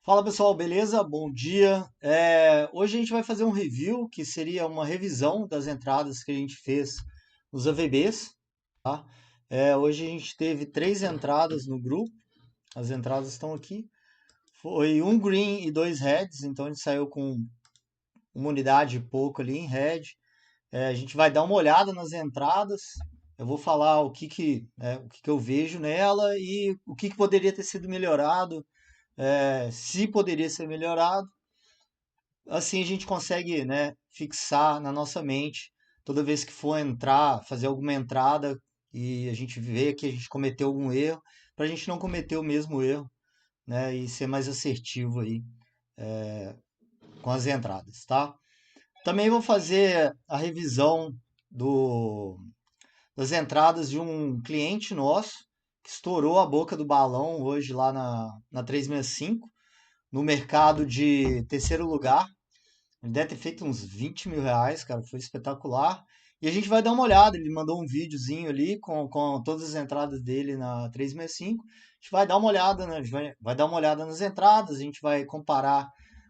Fala pessoal, beleza? Bom dia. Hoje a gente vai fazer um review, que seria uma revisão das entradas que a gente fez nos AVBs, tá? Hoje a gente teve 3 entradas no grupo, as entradas estão aqui. Foi um green e 2 reds, então a gente saiu com uma unidade e pouco ali em red. A gente vai dar uma olhada nas entradas, eu vou falar o que que eu vejo nela e o que que poderia ter sido melhorado, se poderia ser melhorado. Assim a gente consegue, né, fixar na nossa mente toda vez que for entrar, fazer alguma entrada e a gente vê que a gente cometeu algum erro, para a gente não cometer o mesmo erro, né, e ser mais assertivo aí com as entradas, tá? Também vou fazer a revisão do, das entradas de um cliente nosso que estourou a boca do balão hoje lá na 365 no mercado de terceiro lugar. Ele deve ter feito uns 20 mil reais, cara, foi espetacular. E a gente vai dar uma olhada, ele mandou um videozinho ali com todas as entradas dele na 365. A gente vai dar uma olhada, né? A gente vai dar uma olhada nas entradas, a gente vai comparar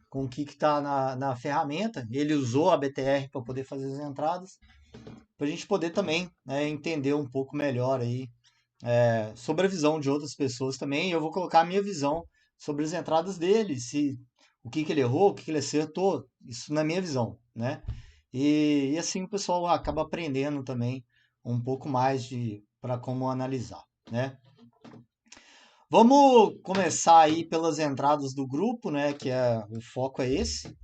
com o que está na ferramenta. Ele usou a BTR para poder fazer as entradas, para a gente poder também, né, entender um pouco melhor aí sobre a visão de outras pessoas também. Eu vou colocar a minha visão sobre as entradas dele, se o que que ele errou, o que que ele acertou, isso na minha visão, né? E assim o pessoal acaba aprendendo também um pouco mais de para como analisar, né? Vamos começar aí pelas entradas do grupo, né? Que o foco é esse.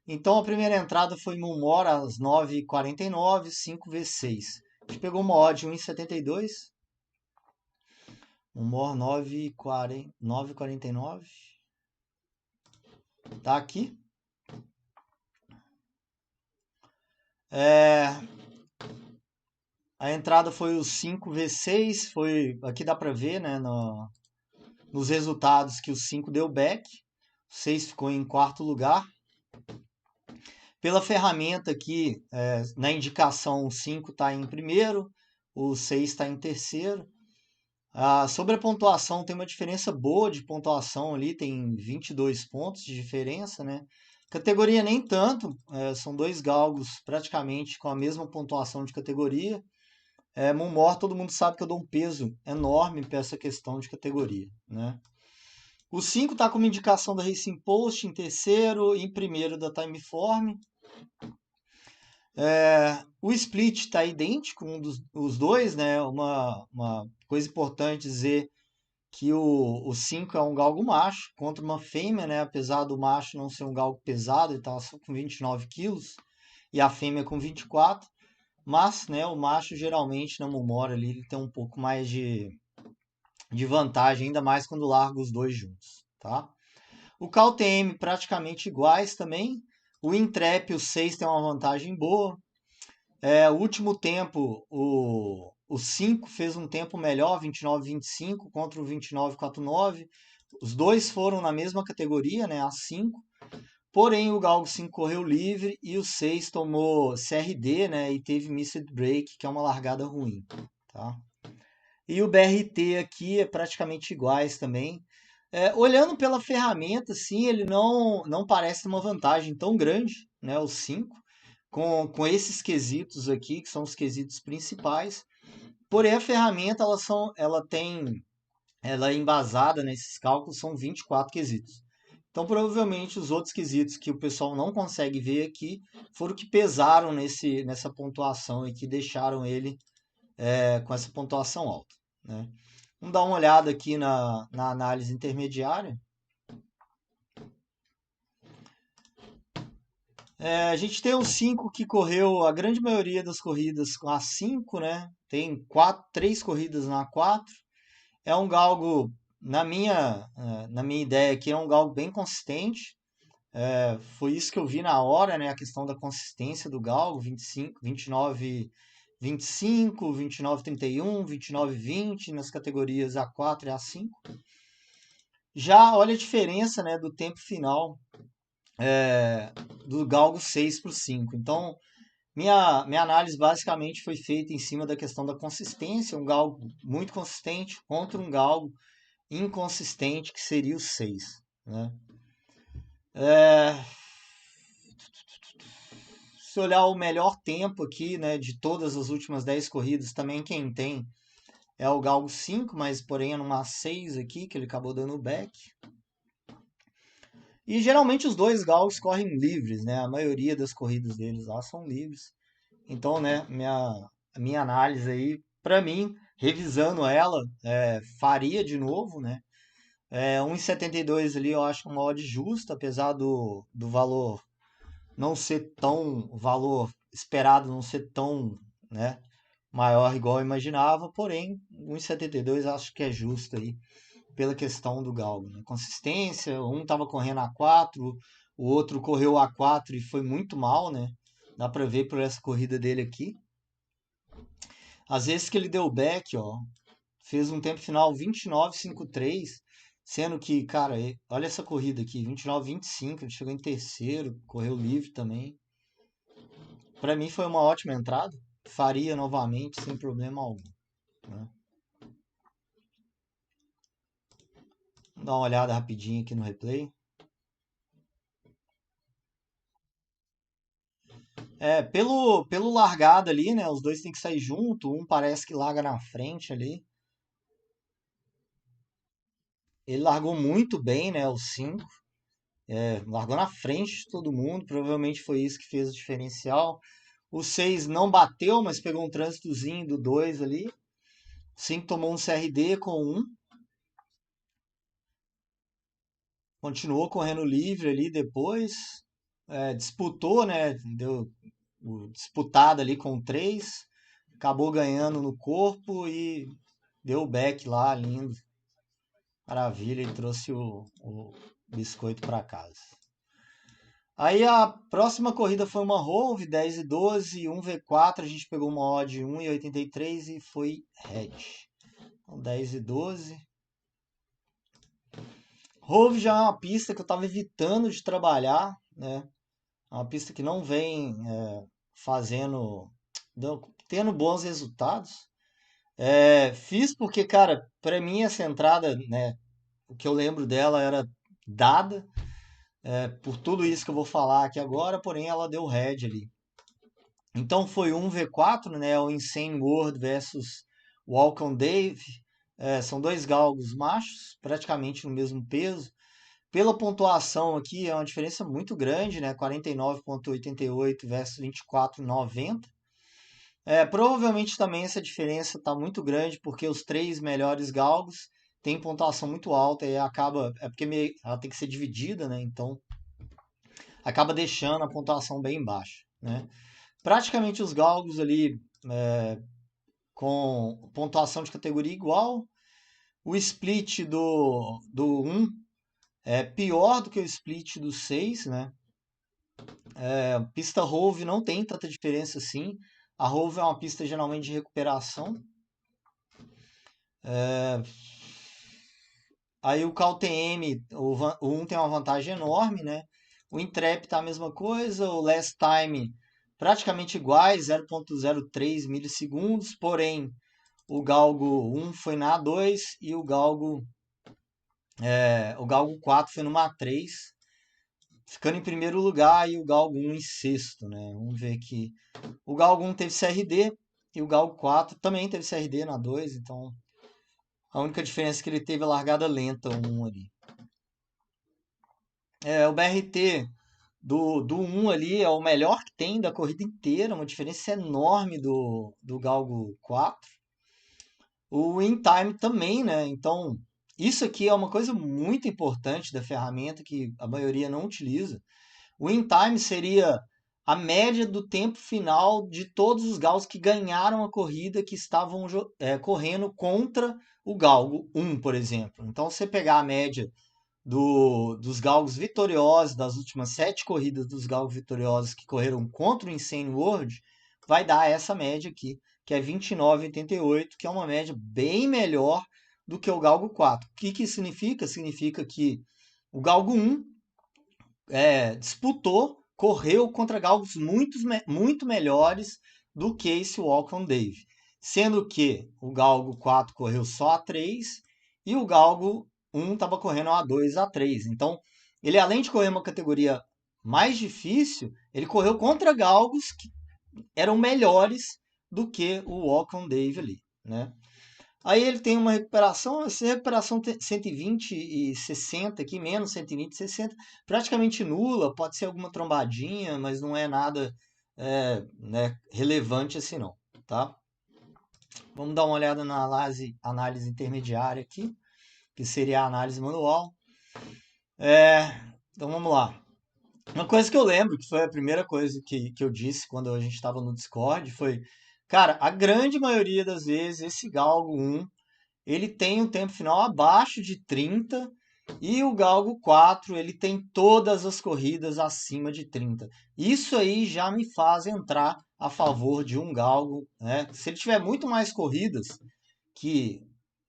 Então a primeira entrada foi no Mor às 9h49, 5v6. A gente pegou uma odd de 1,72. Humor 9,49. Tá aqui. É, a entrada foi o 5v6. Aqui dá para ver, né, nos resultados que o 5 deu back. O 6 ficou em quarto lugar. Pela ferramenta aqui, na indicação, o 5 está em primeiro, o 6 está em terceiro. Sobre a pontuação, tem uma diferença boa de pontuação ali, tem 22 pontos de diferença, né? Categoria nem tanto, são dois galgos praticamente com a mesma pontuação de categoria. Mumor, todo mundo sabe que eu dou um peso enorme para essa questão de categoria, né? O 5 está como indicação da Racing Post em terceiro e em primeiro da Timeform. O split está idêntico, os dois, né? Uma coisa importante dizer que o 5 é um galgo macho contra uma fêmea, né? Apesar do macho não ser um galgo pesado, ele estava só com 29 quilos e a fêmea com 24. Mas, né, o macho geralmente na Mumora ali ele tem um pouco mais de vantagem, ainda mais quando larga os dois juntos, tá? O KTM praticamente iguais também. O Intrep, o 6 tem uma vantagem boa. O último tempo, o 5 fez um tempo melhor, 29,25 contra o 29,49. Os dois foram na mesma categoria, né, a 5. Porém, o Galgo 5 correu livre e o 6 tomou CRD, né, e teve Missed Break, que é uma largada ruim, tá? E o BRT aqui é praticamente iguais também. Olhando pela ferramenta, sim, ele não parece uma vantagem tão grande, né, o 5 com esses quesitos aqui, que são os quesitos principais. Porém, a ferramenta ela é embasada nesses cálculos, são 24 quesitos. Então, provavelmente, os outros quesitos que o pessoal não consegue ver aqui foram que pesaram nessa pontuação e que deixaram ele com essa pontuação alta, né? Vamos dar uma olhada aqui na análise intermediária. A gente tem o 5 que correu a grande maioria das corridas com a 5, né? Tem 3 corridas na 4. É um galgo, na minha ideia aqui, é um galgo bem consistente. Foi isso que eu vi na hora, né? A questão da consistência do galgo, 25, 29, 25, 29, 31, 29, 20 nas categorias A4 e A5. Já olha a diferença, né, do tempo final do galgo 6 para o 5. Então, minha análise basicamente foi feita em cima da questão da consistência, um galgo muito consistente contra um galgo inconsistente, que seria o 6, né? É, se olhar o melhor tempo aqui, né, de todas as últimas 10 corridas, também quem tem é o Galgo 5, mas porém é numa 6 aqui, que ele acabou dando o back. E geralmente os dois Galgos correm livres, né? A maioria das corridas deles lá são livres. Então, né, a minha análise aí, para mim, revisando ela, faria de novo, né? 1,72 ali eu acho uma odd justa, apesar do valor não ser tão, o valor esperado não ser tão, né, maior igual eu imaginava, porém, 1,72 acho que é justo aí, pela questão do galgo, né? Consistência, um estava correndo a 4, o outro correu a 4 e foi muito mal, né? Dá para ver por essa corrida dele aqui. Às vezes que ele deu back, ó, fez um tempo final 29,53, sendo que, cara, olha essa corrida aqui, 29,25, ele chegou em terceiro, correu livre também. Para mim foi uma ótima entrada, faria novamente sem problema algum, né? Vou dar uma olhada rapidinho aqui no replay. Pelo largado ali, né? Os dois têm que sair junto, um parece que larga na frente ali. Ele largou muito bem, né? O 5. Largou na frente de todo mundo, provavelmente foi isso que fez o diferencial. O 6 não bateu, mas pegou um trânsitozinho do 2 ali. O 5 tomou um CRD com um. Continuou correndo livre ali depois. Disputou, né? Deu disputado ali com o 3. Acabou ganhando no corpo e deu o back lá, lindo. Maravilha, e trouxe o biscoito para casa. Aí a próxima corrida foi uma Rove 10 e 12, 1v4, a gente pegou uma odd 1,83 e foi head. Então 10 e 12. Rove já é uma pista que eu estava evitando de trabalhar, né? É uma pista que não vem fazendo, tendo bons resultados. Fiz porque, cara, para mim essa entrada, né? O que eu lembro dela era dada. Por tudo isso que eu vou falar aqui agora, porém ela deu head ali. Então foi um V4, né? O Insane World versus Walk on Dave. São dois galgos machos, praticamente no mesmo peso. Pela pontuação aqui é uma diferença muito grande, né? 49,88 versus 24,90. Provavelmente também essa diferença está muito grande porque os três melhores galgos têm pontuação muito alta e acaba. É porque ela tem que ser dividida, né? Então acaba deixando a pontuação bem baixa, né? Praticamente os galgos ali com pontuação de categoria igual. O split do 1 é pior do que o split do 6, né? Pista Rove não tem tanta diferença assim. A Rove é uma pista geralmente de recuperação. Aí o KTM, o 1 tem uma vantagem enorme, né? O Intrep tá a mesma coisa, o Last Time praticamente iguais, 0,03 milissegundos, porém o Galgo 1 foi na A2 e o Galgo 4 foi numa A3, ficando em primeiro lugar e o Galgo 1 em sexto, né? Vamos ver aqui. O Galgo 1 teve CRD e o Galgo 4 também teve CRD na 2, então a única diferença é que ele teve a largada lenta, o 1 ali. O BRT do 1 ali é o melhor que tem da corrida inteira, uma diferença enorme do Galgo 4. O In Time também, né? Então, isso aqui é uma coisa muito importante da ferramenta que a maioria não utiliza. O In Time seria a média do tempo final de todos os galgos que ganharam a corrida que estavam correndo contra o galgo 1, por exemplo. Então, você pegar a média dos galgos vitoriosos das últimas 7 corridas dos galgos vitoriosos que correram contra o Insane World, vai dar essa média aqui, que é 29,88, que é uma média bem melhor do que o galgo 4. O que isso significa? Significa que o galgo 1 disputou, correu contra galgos muito melhores do que esse Walk on Dave. Sendo que o galgo 4 correu só a 3 e o galgo 1 estava correndo a 2, a 3. Então, ele além de correr uma categoria mais difícil, ele correu contra galgos que eram melhores do que o Walk on Dave ali, né? Aí ele tem uma recuperação, essa recuperação 120 e 60 aqui, menos 120 e 60, praticamente nula, pode ser alguma trombadinha, mas não é nada né, relevante assim não, tá? Vamos dar uma olhada na análise intermediária aqui, que seria a análise manual. Então vamos lá. Uma coisa que eu lembro, que foi a primeira coisa que eu disse quando a gente estava no Discord, foi, cara, a grande maioria das vezes esse Galgo 1 ele tem um tempo final abaixo de 30 e o Galgo 4 ele tem todas as corridas acima de 30. Isso aí já me faz entrar a favor de um Galgo, né? Se ele tiver muito mais corridas que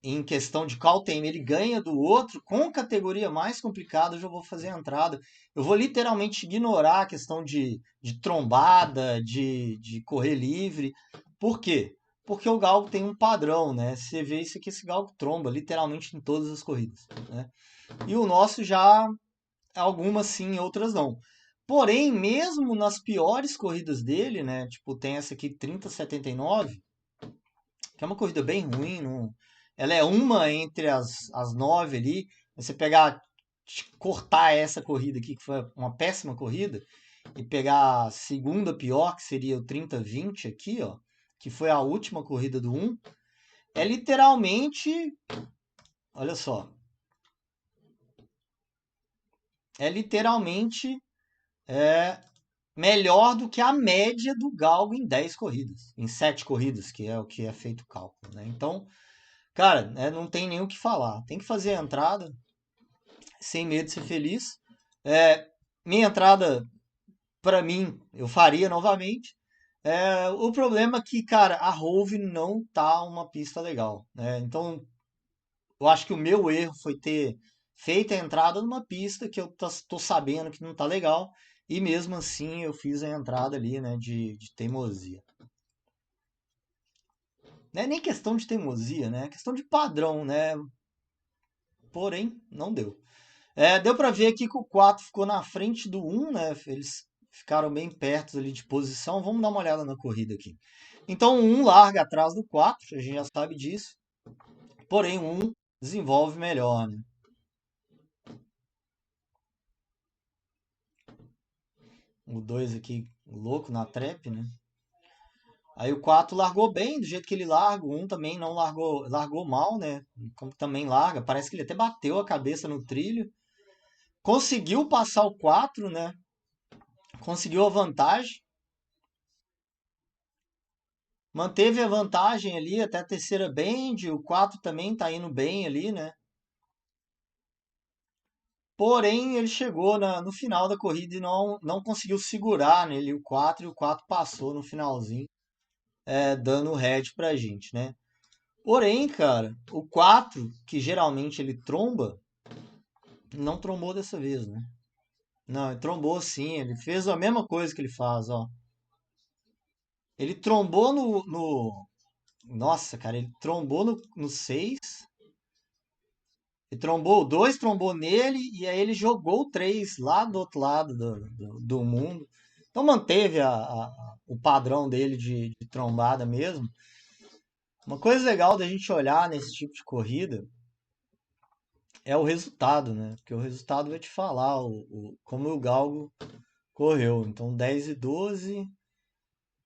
em questão de call time ele ganha do outro, com categoria mais complicada eu já vou fazer a entrada. Eu vou literalmente ignorar a questão de trombada, de correr livre. Por quê? Porque o galgo tem um padrão, né? Você vê isso aqui, esse galgo tromba literalmente em todas as corridas, né? E o nosso já, algumas sim, outras não. Porém, mesmo nas piores corridas dele, né? Tipo, tem essa aqui 30,79, que é uma corrida bem ruim. Não... Ela é uma entre as nove ali. Você pegar, cortar essa corrida aqui, que foi uma péssima corrida, e pegar a segunda pior, que seria o 30-20 aqui, ó, que foi a última corrida do 1, é literalmente, olha só, é literalmente é, melhor do que a média do Galgo em 10 corridas, em 7 corridas, que é o que é feito o cálculo, né? Então, cara, não tem nem o que falar. Tem que fazer a entrada sem medo de ser feliz. É, minha entrada, para mim, eu faria novamente. O problema é que, cara, a Hove não tá uma pista legal, né? Então, eu acho que o meu erro foi ter feito a entrada numa pista que eu tô sabendo que não tá legal. E mesmo assim eu fiz a entrada ali, né, de teimosia. Não é nem questão de teimosia, né? É questão de padrão, né? Porém, não deu. Deu para ver aqui que o 4 ficou na frente do 1, né? Eles ficaram bem perto ali de posição. Vamos dar uma olhada na corrida aqui. Então o 1 larga atrás do 4, a gente já sabe disso. Porém, o 1 desenvolve melhor, né? O 2 aqui, louco na trap, né? Aí o 4 largou bem, do jeito que ele larga. O 1 também não largou, largou mal, né? Como também larga. Parece que ele até bateu a cabeça no trilho. Conseguiu passar o 4, né? Conseguiu a vantagem. Manteve a vantagem ali até a terceira bend. O 4 também tá indo bem ali, né? Porém, ele chegou no final da corrida e não conseguiu segurar nele o 4 e o 4 passou no finalzinho, dando o head pra gente, né? Porém, cara, o 4 que geralmente ele tromba, não trombou dessa vez, né? Não, ele trombou sim, ele fez a mesma coisa que ele faz, ó. Ele trombou Nossa, cara, ele trombou no 6. Ele trombou o 2, trombou nele, e aí ele jogou o 3 lá do outro lado do mundo. Então manteve o padrão dele de trombada mesmo. Uma coisa legal da gente olhar nesse tipo de corrida é o resultado, né? Porque o resultado vai te falar como o Galgo correu. Então 10 e 12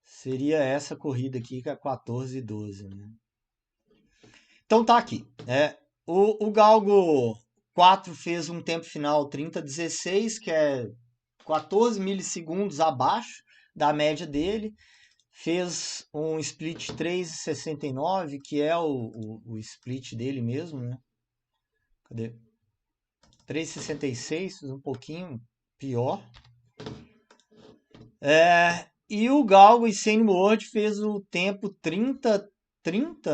seria essa corrida aqui, que é 14 e 12, né? Então tá aqui. O Galgo 4 fez um tempo final 30,16, que é 14 milissegundos abaixo da média dele. Fez um split 3,69, que é o split dele mesmo, né? Cadê? 3,66, um pouquinho pior. E o Galgo e Shane Ward fez o tempo 30,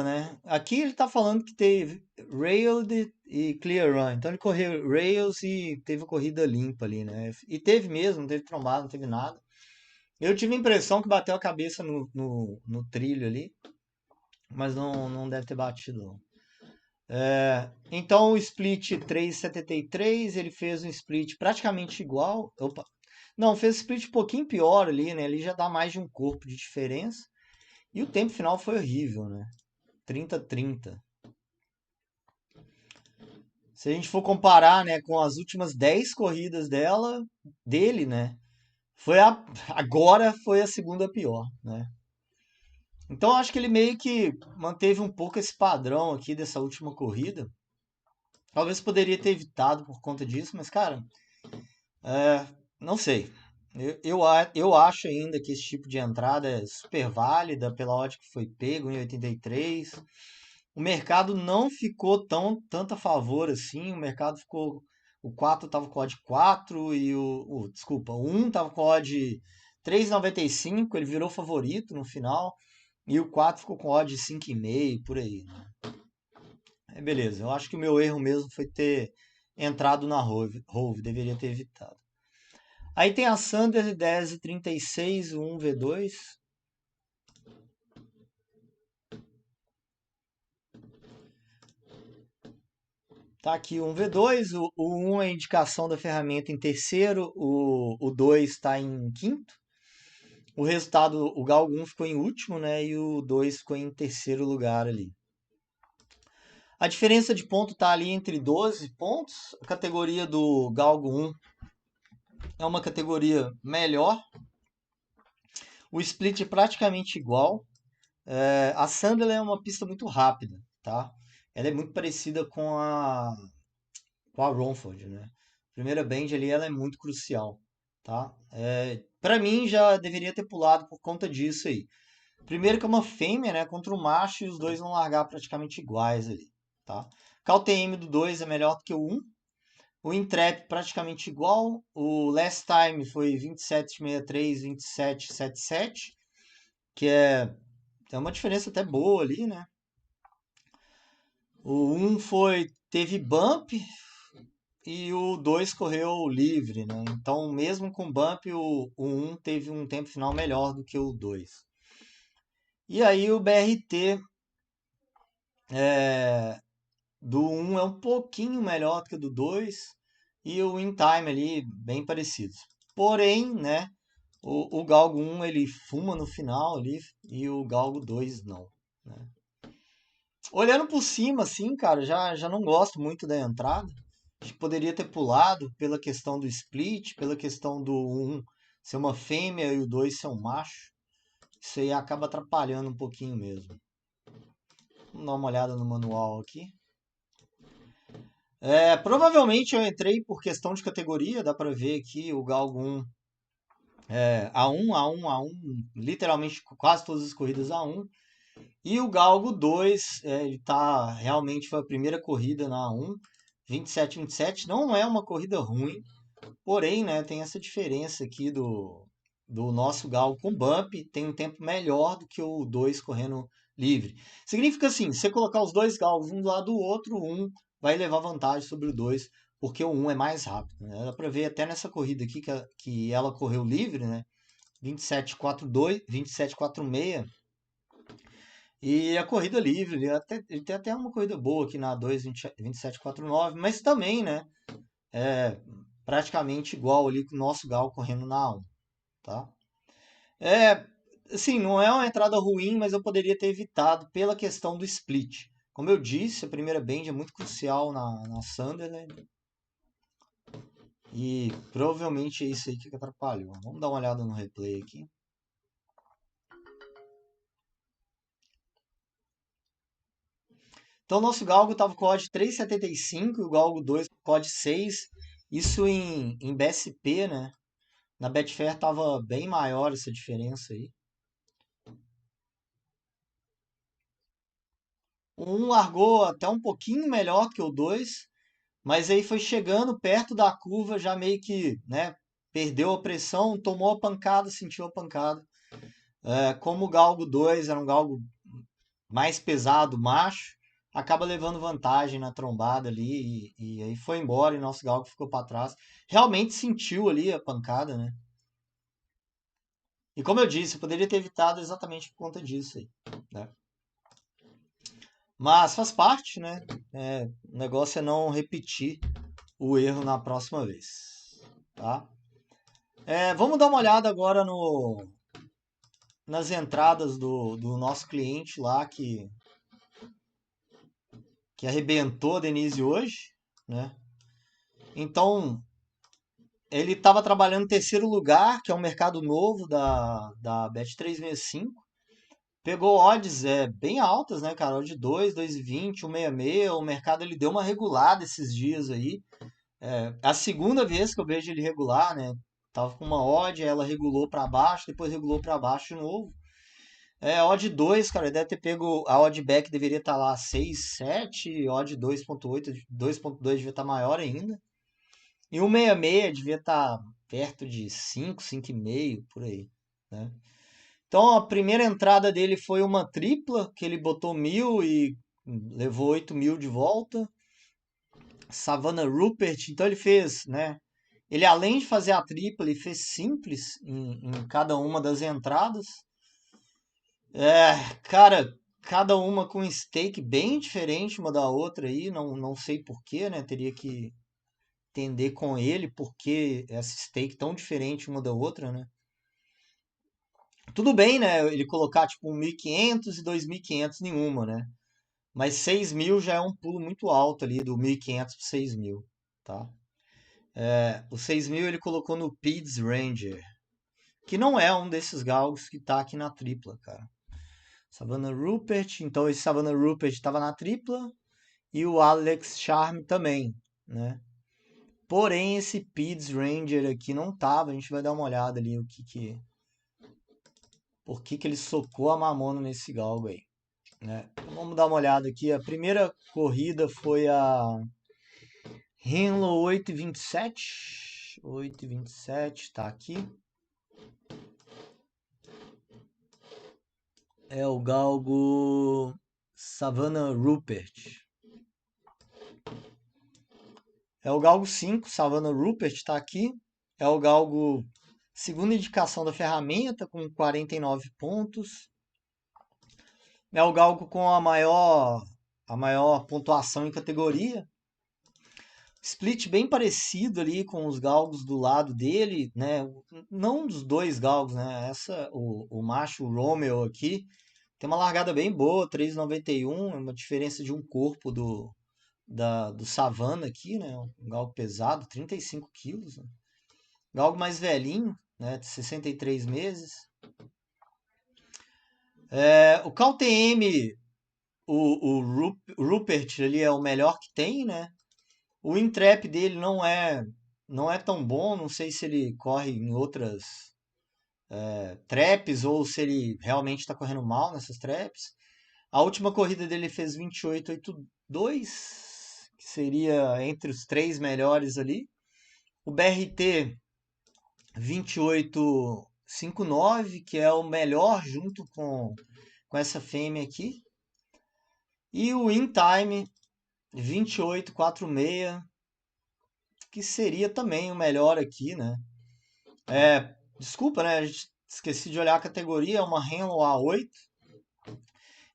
né? Aqui ele tá falando que teve Railed e Clear Run. Então ele correu Rails e teve corrida limpa ali, né? E teve mesmo, não teve trombada, não teve nada. Eu tive a impressão que bateu a cabeça no trilho ali, mas não deve ter batido, não. Então o split 3,73, ele fez um split praticamente igual. Opa. Não, fez um split um pouquinho pior ali, né? Ele já dá mais de um corpo de diferença. E o tempo final foi horrível, né? 30-30. Se a gente for comparar, né, com as últimas 10 corridas dele, né? Agora foi a segunda pior, né? Então eu acho que ele meio que manteve um pouco esse padrão aqui dessa última corrida. Talvez poderia ter evitado por conta disso, mas cara, não sei. Eu acho ainda que esse tipo de entrada é super válida pela hora que foi pego em 83. O mercado não ficou tanto a favor assim. O mercado ficou. O 4 estava com odd 4 e desculpa, o 1 estava com odd 3,95. Ele virou favorito no final. E o 4 ficou com odd 5,5 por aí, né? Beleza, eu acho que o meu erro mesmo foi ter entrado na Rove, deveria ter evitado. Aí tem a Sander 10,36, o 1v2. Tá aqui o 1v2, o 1 é a indicação da ferramenta em terceiro, o 2 está em quinto. O resultado, o Galgo 1 ficou em último, né? E o 2 ficou em terceiro lugar ali. A diferença de ponto está ali entre 12 pontos. A categoria do Galgo 1 é uma categoria melhor. O split é praticamente igual. A Sunderland é uma pista muito rápida, tá? Ela é muito parecida com a Romford, né? A primeira bend ali ela é muito crucial, tá? Para mim já deveria ter pulado por conta disso aí. Primeiro que é uma fêmea, né, contra o macho e os dois vão largar praticamente iguais ali, tá? KTM do 2 é melhor do que o 1. O Intrep praticamente igual. O Last Time foi 27,63, 27,77, que é uma diferença até boa ali, né? O 1 teve bump e o 2 correu livre, né? Então, mesmo com bump, o 1 teve um tempo final melhor do que o 2. E aí o BRT do 1 é um pouquinho melhor do que o do 2 e o In Time ali bem parecidos. Porém, né, o Galgo 1 ele fuma no final ali e o Galgo 2 não, né? Olhando por cima, assim, cara, já não gosto muito da entrada. Acho que poderia ter pulado pela questão do split, pela questão do 1 ser uma fêmea e o 2 ser um macho. Isso aí acaba atrapalhando um pouquinho mesmo. Vamos dar uma olhada no manual aqui. Provavelmente eu entrei por questão de categoria, dá pra ver aqui o Galgo 1 A1, A1, A1, literalmente quase todas as corridas A1. E o Galgo 2, ele tá, realmente foi a primeira corrida na A1, 27-27, não é uma corrida ruim, porém, né, tem essa diferença aqui do nosso Galgo com bump, tem um tempo melhor do que o 2 correndo livre. Significa assim, se você colocar os dois Galgos um do lado do outro, um vai levar vantagem sobre o 2, porque o 1 é mais rápido, né? Dá para ver até nessa corrida aqui que ela correu livre, né? 27,42, 27,46. E a corrida livre, ele tem até uma corrida boa aqui na 2, 27,49, mas também, né? É praticamente igual ali com o nosso Gal correndo na 1, tá? É, assim, não é uma entrada ruim, mas eu poderia ter evitado pela questão do split. Como eu disse, a primeira bend é muito crucial na Sunderland. E provavelmente é isso aí que atrapalhou. Vamos dar uma olhada no replay aqui. Então, o nosso Galgo estava com odd 3,75 e o Galgo 2 com odd 6. Isso em BSP, né? Na Betfair estava bem maior essa diferença aí. O 1 largou até um pouquinho melhor que o 2, mas aí foi chegando perto da curva, já meio que, né, perdeu a pressão, tomou a pancada, sentiu a pancada. Como o Galgo 2 era um Galgo mais pesado, macho, acaba levando vantagem na trombada ali e aí foi embora e nosso Galgo ficou para trás. Realmente sentiu ali a pancada, né? E como eu disse, eu poderia ter evitado exatamente por conta disso aí, né? Mas faz parte, né? O negócio é não repetir o erro na próxima vez, tá? Vamos dar uma olhada agora nas entradas do nosso cliente lá que arrebentou a Denise hoje, né? Então, ele estava trabalhando em terceiro lugar, que é um mercado novo da Bet365. Pegou odds bem altas, né, cara? Odd 2, 2,20, 1,66. O mercado ele deu uma regulada esses dias aí. É a segunda vez que eu vejo ele regular, né? Tava com uma odd, aí ela regulou para baixo, depois regulou para baixo de novo. Odd 2, cara, deve ter pego. A odd back deveria estar lá 6, 7, odd 2,8, 2,2 devia estar maior ainda. E o 66 devia estar perto de 5, 5,5 por aí, né? Então a primeira entrada dele foi uma tripla, que ele botou 1.000 e levou 8.000 de volta. Savannah Rupert, então ele fez, né? Ele além de fazer a tripla, ele fez simples em cada uma das entradas. Cara, cada uma com stake bem diferente uma da outra aí, não sei porquê, né? Teria que entender com ele por que essa stake tão diferente uma da outra, né? Tudo bem, né? Ele colocar tipo 1.500 e 2.500 nenhuma, né? Mas 6.000 já é um pulo muito alto ali, do 1.500 para 6.000, tá? O 6.000 ele colocou no PIDS Ranger, que não é um desses galgos que tá aqui na tripla, cara. Savannah Rupert, então esse Savannah Rupert estava na tripla e o Alex Charm também, né? Porém, esse PIDS Ranger aqui não tava, a gente vai dar uma olhada ali por que ele socou a mamona nesse galgo aí, né? Então, vamos dar uma olhada aqui. A primeira corrida foi a Hinlow 8,27. 8,27, tá aqui. É o galgo Savannah Rupert. É o galgo 5, Savannah Rupert, tá aqui. É o galgo segunda indicação da ferramenta, com 49 pontos. É o galgo com a maior pontuação em categoria. Split bem parecido ali com os galgos do lado dele, né? Não dos dois galgos, né? O macho Romeo aqui tem uma largada bem boa, 3,91, é uma diferença de um corpo do Savannah aqui, né? Um galgo pesado, 35 quilos. Né? Galgo mais velhinho, né? De 63 meses. O KTM, o Rupert ali é o melhor que tem, né? O Intrep dele não é tão bom, não sei se ele corre em outras traps ou se ele realmente está correndo mal nessas traps. A última corrida dele fez 28,82, que seria entre os três melhores ali. O BRT 28,59, que é o melhor junto com essa fêmea aqui. E o In Time 28,46, que seria também o melhor aqui, né? Desculpa, né? A gente esqueci de olhar a categoria, é uma Henlo A8.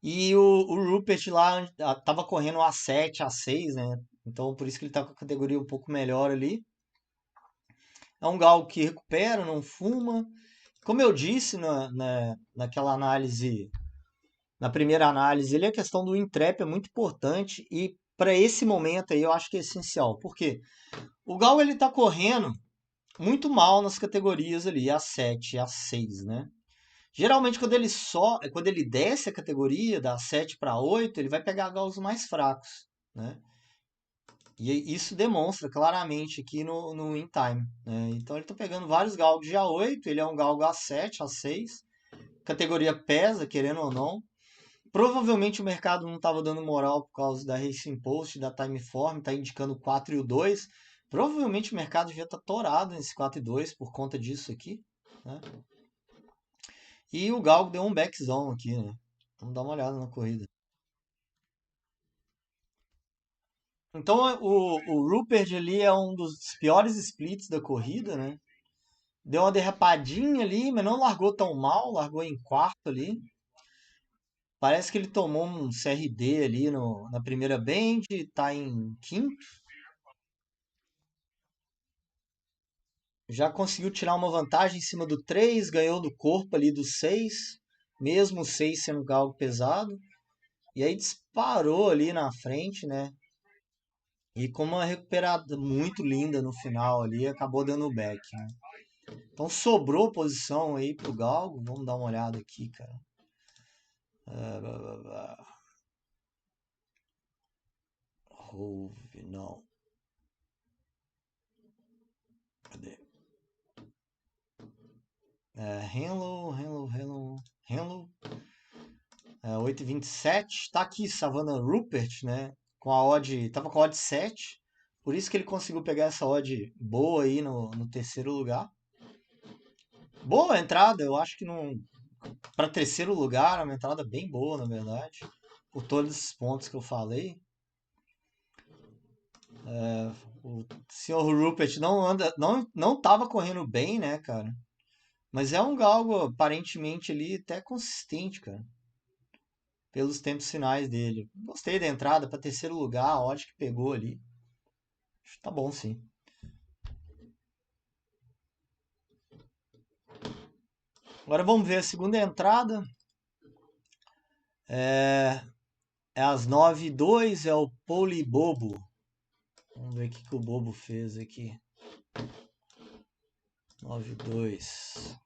E o Rupert lá tava correndo A7, A6, né? Então por isso que ele tá com a categoria um pouco melhor ali. É um galgo que recupera, não fuma. Como eu disse naquela análise, na primeira análise, ele a questão do intrep é muito importante e para esse momento aí eu acho que é essencial. Por quê? O galgo ele tá correndo muito mal nas categorias ali, A7, A6, né? Geralmente quando ele desce a categoria da 7 para 8, ele vai pegar galgos mais fracos, né? E isso demonstra claramente aqui no In Time, né? Então ele está pegando vários galgos de A8, ele é um galgo A7, A6, categoria pesa, querendo ou não. Provavelmente o mercado não estava dando moral por causa da Racing Post, da Timeform, está indicando o 4 e o 2. Provavelmente o mercado já está torado nesse 4 e 2 por conta disso aqui, né? E o Galgo deu um backzão aqui, né? Vamos dar uma olhada na corrida. Então o Rupert ali é um dos piores splits da corrida, né? Deu uma derrapadinha ali, mas não largou tão mal, largou em quarto ali. Parece que ele tomou um CRD ali na primeira bend, tá em quinto. Já conseguiu tirar uma vantagem em cima do 3, ganhou do corpo ali do 6, mesmo o 6 sendo algo pesado. E aí disparou ali na frente, né? E com uma recuperada muito linda no final ali, acabou dando o back, né? Então sobrou posição aí pro Galgo. Vamos dar uma olhada aqui, cara. Hove, não. Cadê? Henlo. 8,27. Tá aqui, Savannah Rupert, né? Com a odd. Tava com a odd 7. Por isso que ele conseguiu pegar essa odd boa aí no terceiro lugar. Boa entrada, eu acho que não. Para terceiro lugar, é uma entrada bem boa, na verdade. Por todos esses pontos que eu falei. O senhor Rupert não tava correndo bem, né, cara? Mas é um galgo aparentemente ali até consistente, cara. Pelos tempos finais dele. Gostei da entrada para terceiro lugar, a odd que pegou ali. Acho que tá bom, sim. Agora vamos ver a segunda entrada. É às 9h02, é o Poli Bobo. Vamos ver o que o Bobo fez aqui. 9h02.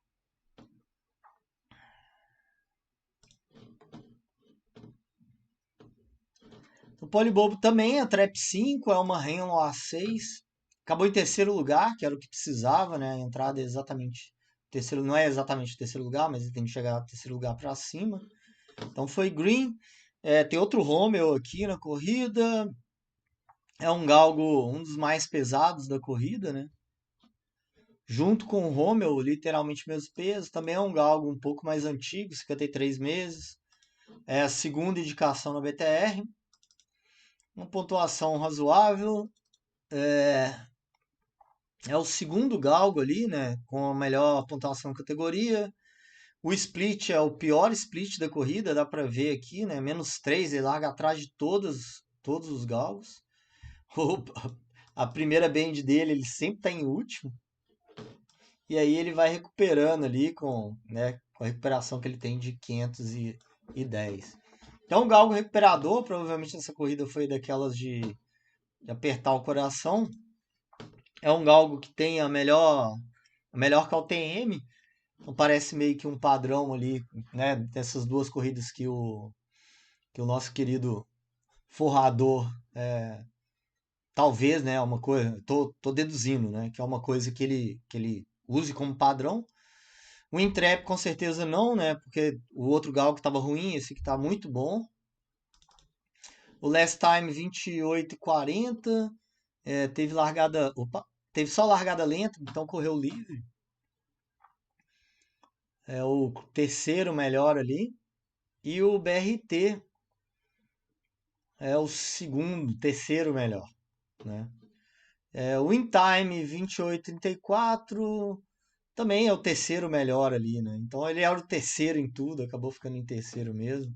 O Polibobo também é Trap 5, é uma Renlo A6. Acabou em terceiro lugar, que era o que precisava, né? A entrada é exatamente. Terceiro, não é exatamente o terceiro lugar, mas ele tem que chegar ao terceiro lugar para cima. Então foi green. Tem outro Romeo aqui na corrida. É um galgo, um dos mais pesados da corrida, né? Junto com o Romeo, literalmente mesmo peso. Também é um galgo um pouco mais antigo, 53 meses. É a segunda indicação na BTR. Uma pontuação razoável. É o segundo galgo ali, né? Com a melhor pontuação na categoria. O split é o pior split da corrida, dá pra ver aqui, né? -3, ele larga atrás de todos os galgos. A primeira bend dele, ele sempre tá em último. E aí ele vai recuperando ali com a recuperação que ele tem de 510. Então, o galgo recuperador, provavelmente essa corrida foi daquelas de apertar o coração. É um galgo que tem a melhor KTM. Então parece meio que um padrão ali, né, dessas duas corridas que o nosso querido forrador, talvez, né, uma coisa, tô deduzindo, né, que é uma coisa que ele use como padrão. O Intrep com certeza não, né, porque o outro galgo estava ruim, esse aqui tá muito bom. O Last Time 28,40, teve largada, opa, teve só largada lenta, então correu livre. É o terceiro melhor ali. E o BRT é o segundo, terceiro melhor, né? O InTime 28,34 também é o terceiro melhor ali, né? Então ele era o terceiro em tudo, acabou ficando em terceiro mesmo.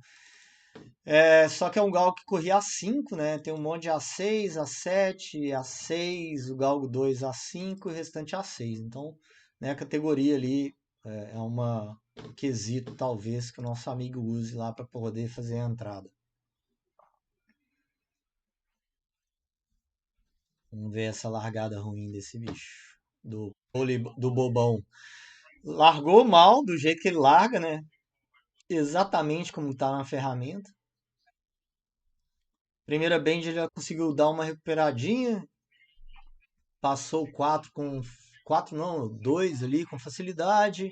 Só que é um galgo que corria A5, né? Tem um monte de A6, A7, A6, o galgo 2 A5 e o restante A6. Então, né, a categoria ali é uma quesito, talvez, que o nosso amigo use lá para poder fazer a entrada. Vamos ver essa largada ruim desse bicho. Do bobão. Largou mal, do jeito que ele larga, né? Exatamente como tá na ferramenta. Primeira bend ele já conseguiu dar uma recuperadinha. Passou o 4 com. 4 não, 2 ali com facilidade.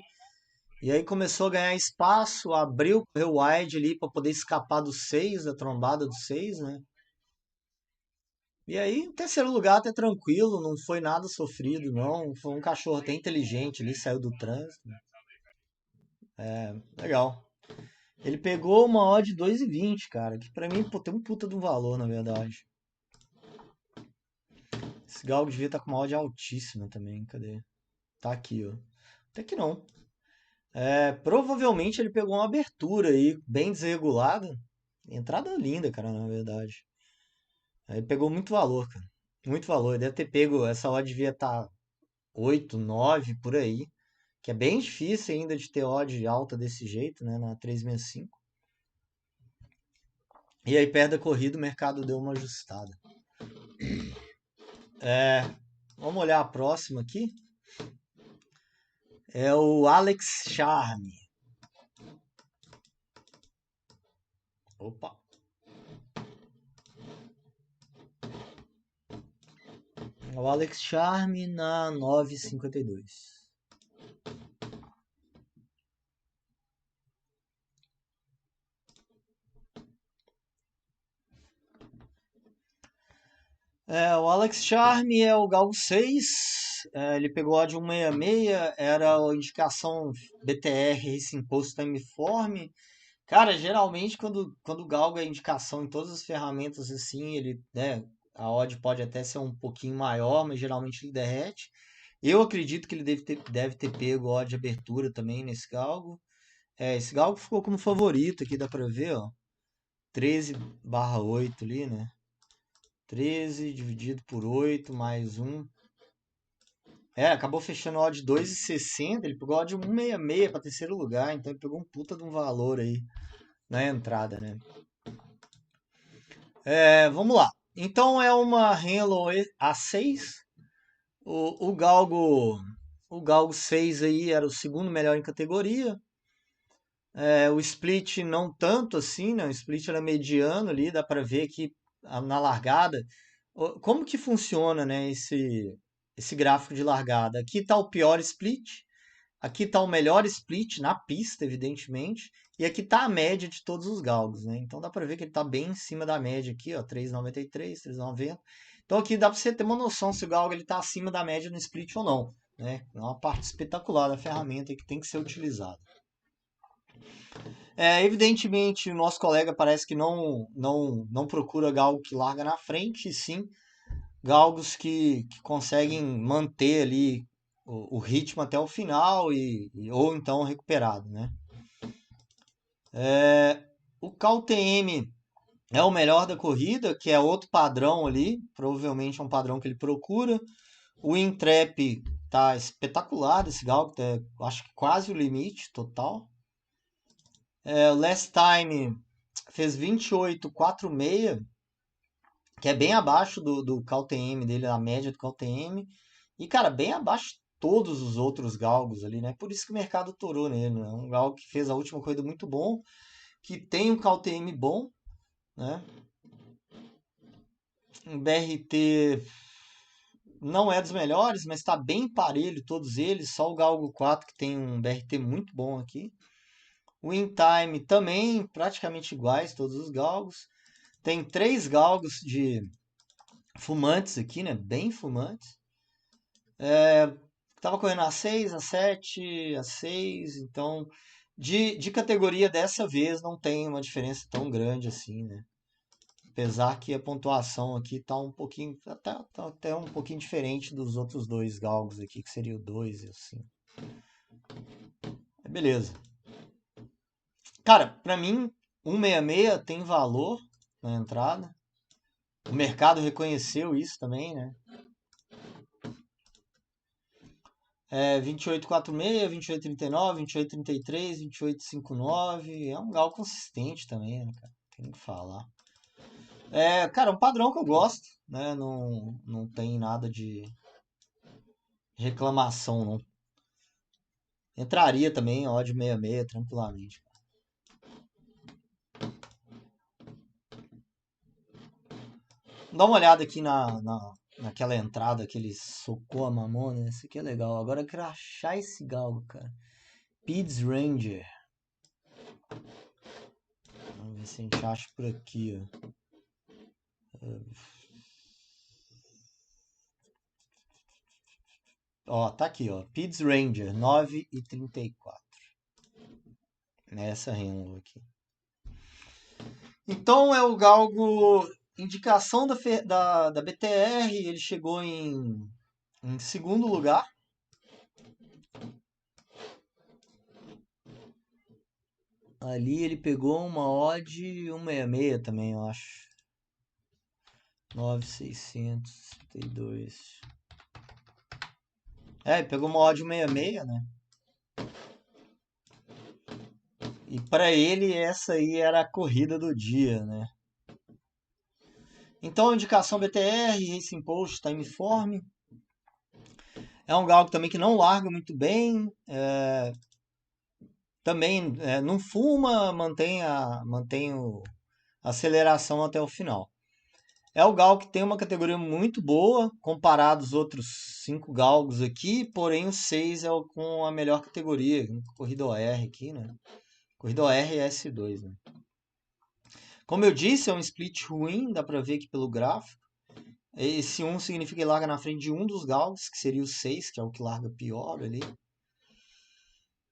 E aí começou a ganhar espaço, abriu, correu wide ali para poder escapar do 6, da trombada do 6, né? E aí, em terceiro lugar, até tranquilo, não foi nada sofrido, não. Foi um cachorro até inteligente ali, saiu do trânsito. Legal. Ele pegou uma odd 2,20, cara, que pra mim pô, tem um puta de um valor, na verdade. Esse galgo devia estar com uma odd altíssima também, cadê? Tá aqui, ó. Até que não. Provavelmente ele pegou uma abertura aí, bem desregulada. Entrada linda, cara, na verdade. Aí pegou muito valor, cara. Muito valor. Deve ter pego, essa odd devia estar 8, 9 por aí. Que é bem difícil ainda de ter odd alta desse jeito, né? Na 365. E aí, perto da corrida, o mercado deu uma ajustada. Vamos olhar a próxima aqui. É o Alex Charme. Opa. O Alex Charme na 9,52. O Alex Charme é o Galgo 6. Ele pegou a de 166. Era a indicação BTR Racing Post Timeform. Cara, geralmente quando o Galgo é indicação em todas as ferramentas assim, ele, né, a odd pode até ser um pouquinho maior, mas geralmente ele derrete. Eu acredito que ele deve ter pego odd de abertura também nesse Galgo. Esse Galgo ficou como favorito aqui, dá pra ver, ó. 13/8 ali, né? 13 dividido por 8 mais 1. Acabou fechando o odd de 2,60. Ele pegou o odd de 1,66 para terceiro lugar. Então ele pegou um puta de um valor aí na entrada, né? Vamos lá. Então é uma Henlo A6. O Galgo 6 aí era o segundo melhor em categoria. O split não tanto assim, né? O split era mediano ali, dá para ver que na largada. Como que funciona, né, esse gráfico de largada? Aqui está o pior split, aqui está o melhor split na pista, evidentemente, e aqui está a média de todos os galgos, né? Então dá para ver que ele está bem em cima da média aqui, ó, 3,93, 3,90. Então aqui dá para você ter uma noção se o galgo ele está acima da média no split ou não, né? É uma parte espetacular da ferramenta que tem que ser utilizada. Evidentemente, o nosso colega parece que não procura galgo que larga na frente, e sim galgos que conseguem manter ali o ritmo até o final ou então recuperado, né? O KTM é o melhor da corrida, que é outro padrão ali, provavelmente é um padrão que ele procura. O Intrep tá espetacular esse galgo, acho que quase o limite total. O Last Time fez 28,46, que é bem abaixo do KTM dele, a média do KTM. E, cara, bem abaixo de todos os outros galgos ali, né? Por isso que o mercado torou nele, né? Um galgo que fez a última corrida muito bom, que tem um KTM bom, né? Um BRT não é dos melhores, mas está bem parelho todos eles. Só o Galgo 4 que tem um BRT muito bom aqui. O InTime também praticamente iguais todos os galgos. Tem 3 galgos de fumantes aqui, né? Bem fumantes. Tava correndo a 6, a 7, a 6. Então, de categoria dessa vez não tem uma diferença tão grande assim, né? Apesar que a pontuação aqui tá um pouquinho, tá até um pouquinho diferente dos outros dois galgos aqui, que seria o 2 e o 5. Beleza. Cara, pra mim, 166 tem valor na entrada. O mercado reconheceu isso também, né? 28,46, 28,39, 28,33, 28,59. É um galgo consistente também, né, cara? Tem que falar. Cara, é um padrão que eu gosto, né? Não tem nada de reclamação, não. Entraria também, odd 66, tranquilamente. Dá uma olhada aqui naquela entrada que ele socou a mamona. Esse aqui é legal. Agora eu quero achar esse galgo, cara. Pids Ranger. Vamos ver se a gente acha por aqui, ó. Ó, tá aqui, ó. Pids Ranger, 9,34. Nessa renda aqui. Então é o galgo indicação da BTR. Ele chegou em segundo lugar. Ali ele pegou uma odd 166 também, eu acho. 9,662. É, ele pegou uma odd 166, né? E pra ele essa aí era a corrida do dia, né? Então, indicação BTR, Racing Post, Timeform. É um galgo também que não larga muito bem. Também não fuma, a aceleração até o final. É o galgo que tem uma categoria muito boa, comparado aos outros 5 galgos aqui, porém o 6 é o com a melhor categoria, corrida OR aqui, né? Corrida OR e S2, né? Como eu disse, é um split ruim, dá pra ver aqui pelo gráfico. Esse 1 significa que larga na frente de um dos galgos, que seria o 6, que é o que larga pior ali.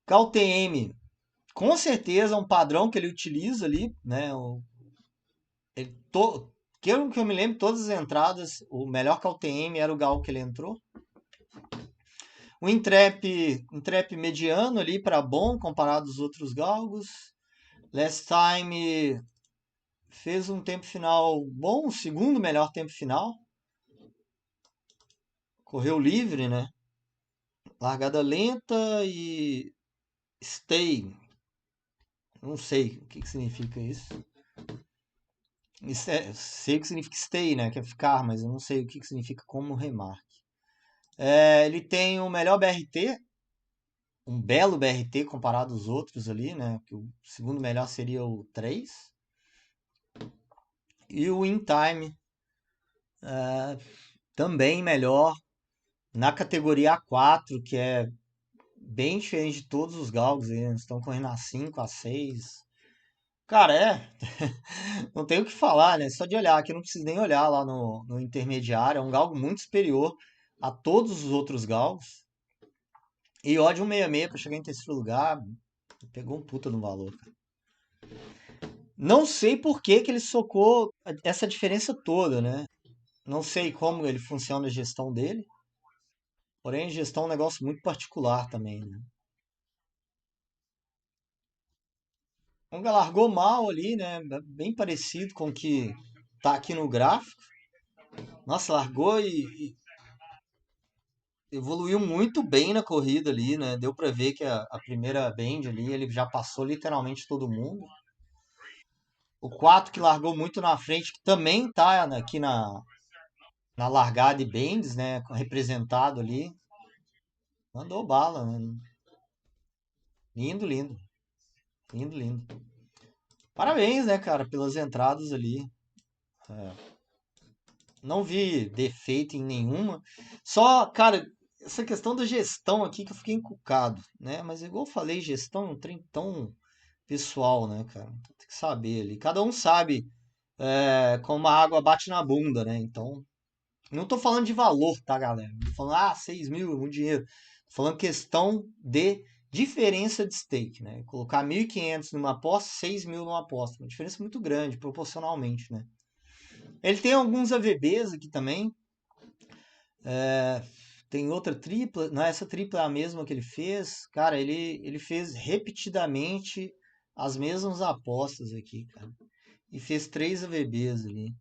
KTM, com certeza é um padrão que ele utiliza ali, né? Ele que eu me lembro, todas as entradas, o melhor KTM era o galgo que ele entrou. O Intrep mediano ali para bom, comparado aos outros galgos. Last Time fez um tempo final bom, o segundo melhor tempo final. Correu livre, né? Largada lenta e stay. Não sei o que significa isso. Sei o que significa stay, né? Que é ficar, mas eu não sei o que significa como remarque. Ele tem o melhor BRT, um belo BRT comparado aos outros ali, né? Que o segundo melhor seria o 3. E o In Time também melhor na categoria A4, que é bem diferente de todos os galgos. Eles estão correndo A5, A6. Cara, não tem o que falar, né? Só de olhar aqui, não preciso nem olhar lá no intermediário. É um galgo muito superior a todos os outros galgos. E odd 166 para chegar em terceiro lugar, pegou um puta no valor, cara. Não sei por que que ele socou essa diferença toda, né? Não sei como ele funciona a gestão dele. Porém, gestão é um negócio muito particular também, né? O Onga largou mal ali, né? Bem parecido com o que tá aqui no gráfico. Nossa, largou e evoluiu muito bem na corrida ali, né? Deu pra ver que a primeira bend ali, ele já passou literalmente todo mundo. O 4 que largou muito na frente, que também tá aqui na largada e bends, né? Representado ali. Mandou bala, né? Lindo, lindo. Lindo, lindo. Parabéns, né, cara, pelas entradas ali. Não vi defeito em nenhuma. Só, cara, essa questão da gestão aqui que eu fiquei encucado, né? Mas igual eu falei, gestão é um trem tão pessoal, né, cara? Tem que saber ali. Cada um sabe como a água bate na bunda, né? Então, não tô falando de valor, tá, galera? Não tô falando, 6 mil é muito dinheiro. Tô falando questão de diferença de stake, né? Colocar 1.500 numa aposta, 6 mil numa aposta. Uma diferença muito grande, proporcionalmente, né? Ele tem alguns AVBs aqui também. Tem outra tripla. Não, essa tripla é a mesma que ele fez. Cara, ele fez repetidamente as mesmas apostas aqui, cara. E fez 3 AVBs ali.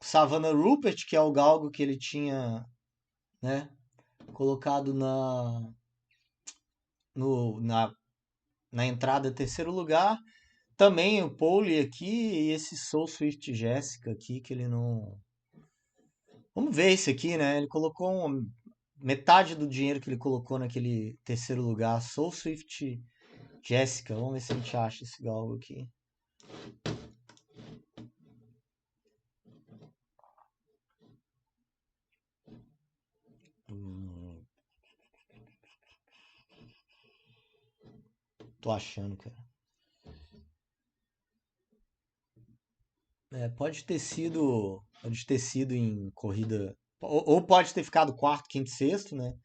Savannah Rupert, que é o galgo que ele tinha, né, colocado no, na, na entrada terceiro lugar. Também o pole aqui e esse Soul Swift Jessica aqui, que ele não. Vamos ver esse aqui, né? Ele colocou metade do dinheiro que ele colocou naquele terceiro lugar. Soul Swift Jessica. Vamos ver se a gente acha esse galgo aqui. Tô achando, cara. Pode ter sido em corrida. Ou pode ter ficado quarto, quinto, sexto, né?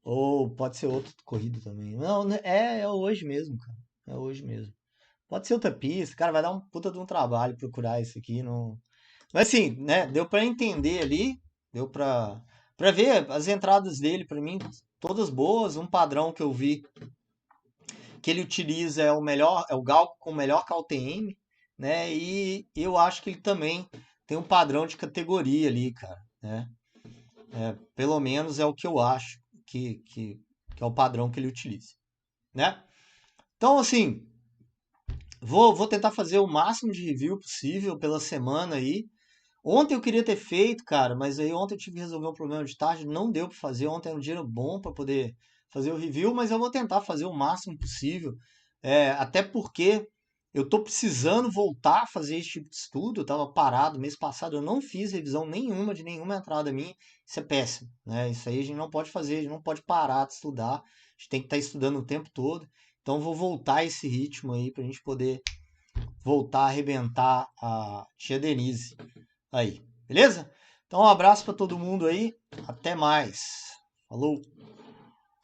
Ou pode ser outra corrida também. Não, né, é hoje mesmo, cara. É hoje mesmo. Pode ser outra pista. Cara, vai dar um puta de um trabalho procurar isso aqui. Não. Mas assim, né? Deu pra entender ali. Deu pra ver as entradas dele, pra mim, todas boas. Um padrão que eu vi que ele utiliza é o melhor, é o Galco com o melhor KTM, né? E eu acho que ele também tem um padrão de categoria ali, cara, né? Pelo menos é o que eu acho que é o padrão que ele utiliza, né? Então, assim, vou tentar fazer o máximo de review possível pela semana aí. Ontem eu queria ter feito, cara, mas aí ontem eu tive que resolver um problema de tarde, não deu para fazer. Ontem era um dia bom para poder fazer o review, mas eu vou tentar fazer o máximo possível. Até porque eu tô precisando voltar a fazer esse tipo de estudo. Eu tava parado mês passado, eu não fiz revisão nenhuma de nenhuma entrada minha. Isso é péssimo, né? Isso aí a gente não pode fazer, a gente não pode parar de estudar. A gente tem que estar estudando o tempo todo. Então eu vou voltar esse ritmo aí pra gente poder voltar a arrebentar a tia Denise aí, beleza? Então um abraço para todo mundo aí, até mais. Falou.